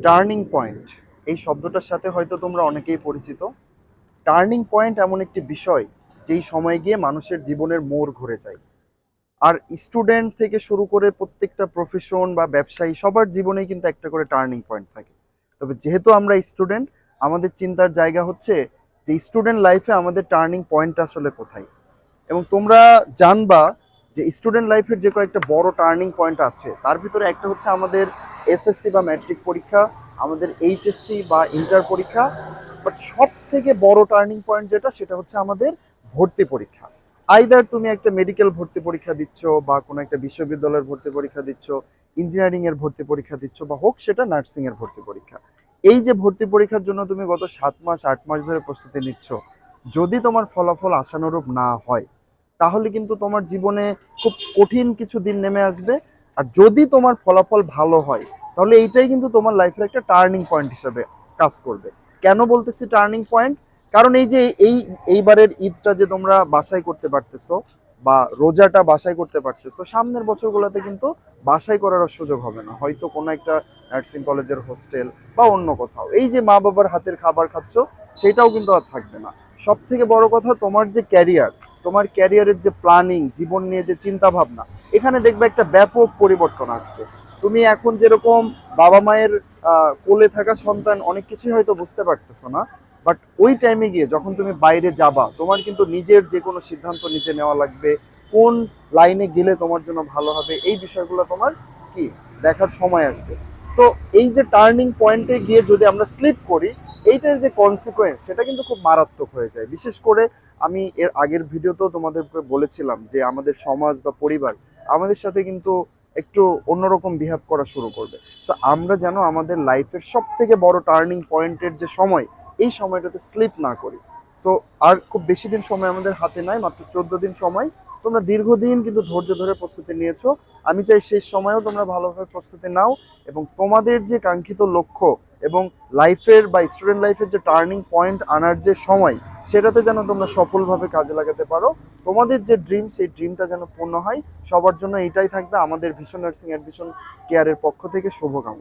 Turning point এই শব্দটার সাথে হয়তো তোমরা অনেকেই পরিচিত। টার্নিং পয়েন্ট এমন একটি বিষয় যেই সময় গিয়ে মানুষের জীবনের মোড় ঘুরে যায়। আর স্টুডেন্ট থেকে শুরু করে প্রত্যেকটা প্রফেশন বা ব্যবসায়ী সবার জীবনেই কিন্তু একটা করে টার্নিং পয়েন্ট থাকে। তবে যেহেতু আমরা স্টুডেন্ট, আমাদের চিন্তার জায়গা হচ্ছে যে স্টুডেন্ট লাইফে আমাদের টার্নিং পয়েন্ট আসলে কোথায়। এবং তোমরা জানবা যে স্টুডেন্ট লাইফের যে কয়েকটা বড় টার্নিং পয়েন্ট আছে তার ভিতরে একটা হচ্ছে আমাদের এসএসসি বা ম্যাট্রিক পরীক্ষা, আমাদের এইচএসসি বা ইন্টার পরীক্ষা। বাট সব থেকে বড় টার্নিং পয়েন্ট যেটা, সেটা হচ্ছে আমাদের ভর্তি পরীক্ষা। আইদার তুমি একটা মেডিকেল ভর্তি পরীক্ষা দিচ্ছ, বা কোনো একটা বিশ্ববিদ্যালয়ের ভর্তি পরীক্ষা দিচ্ছ, ইঞ্জিনিয়ারিং এর ভর্তি পরীক্ষা দিচ্ছ, বা হোক সেটা নার্সিং এর ভর্তি পরীক্ষা। এই যে ভর্তি পরীক্ষার জন্য তুমি গত 7 মাস 8 মাস ধরে প্রস্তুতি নিচ্ছ, যদি তোমার ফলাফল আশানুরূপ না হয় তাহলে কিন্তু তোমার জীবনে খুব কঠিন কিছু দিন নেমে আসবে। আর যদি তোমার ফলাফল ভালো হয় তাহলে এইটাই কিন্তু তোমার লাইফের একটা টার্নিং পয়েন্ট হিসেবে কাজ করবে। কেন বলতেছি টার্নিং পয়েন্ট? কারণ এই যে এইবারের ঈদটা যে তোমরা বাসায় করতে পারতেছো, বা রোজাটা বাসায় করতে পারতেছো, সামনের বছরগুলোতে কিন্তু বাসায় করার সুযোগ হবে না। হয়তো কোনো একটা নার্সিং কলেজের হোস্টেল বা অন্য কোথাও এই যে মা বাবার হাতের খাবার খাচ্ছ, সেটাও কিন্তু আর থাকবে না। সব থেকে বড় কথা, তোমার যে ক্যারিয়ার, তোমার ক্যারিয়ারের যে প্ল্যানিং, জীবন নিয়ে যে চিন্তা ভাবনা, এখানে দেখবে একটা ব্যাপক পরিবর্তন আসবে। তুমি এখন যেরকম বাবা মায়ের কোলে থাকা সন্তান অনেক কিছুই হয়তো বুঝতে পারতেছো না, বাট ওই টাইমে গিয়ে যখন তুমি বাইরে যাবা, তোমার কিন্তু নিজের যে কোনো সিদ্ধান্ত নিজে নেওয়া লাগবে। কোন লাইনে গেলে তোমার জন্য ভালো হবে, এই বিষয়গুলো তোমার কি দেখার সময় আসবে। সো এই যে টার্নিং পয়েন্টে গিয়ে যদি আমরা স্লিপ করি, এইটার যে কনসিকোয়েন্স সেটা কিন্তু খুব মারাত্মক হয়ে যায়। বিশেষ করে আমি এর আগের ভিডিওতেও তোমাদের বলেছিলাম যে আমাদের সমাজ বা পরিবার আমাদের সাথে কিন্তু একটু অন্যরকম বিহেভ করা শুরু করবে। সো আমরা যেন আমাদের লাইফের সব থেকে বড় টার্নিং পয়েন্টের যে সময়, এই সময়টাতে স্লিপ না করি। সো আর খুব বেশি দিন সময় আমাদের হাতে নাই, মাত্র 14 দিন সময়। তোমরা দীর্ঘদিন কিন্তু ধৈর্য ধরে প্রস্তুতি নিয়েছো। আমি চাই শেষ সময়েও তোমরা ভালোভাবে প্রস্তুতি নাও, এবং তোমাদের যে কাঙ্ক্ষিত লক্ষ্য এবং লাইফের বা স্টুডেন্ট লাইফের যে টার্নিং পয়েন্ট আনার যে সময়, সেটাতে যেন তোমরা সফলভাবে কাজে লাগাতে পারো। তোমাদের যে ড্রিম, সেই ড্রিমটা যেন পূর্ণ হয়। সবার জন্য এটাই থাকবে আমাদের ভিশন নার্সিং অ্যাডমিশন কেয়ারের পক্ষ থেকে শুভকামনা।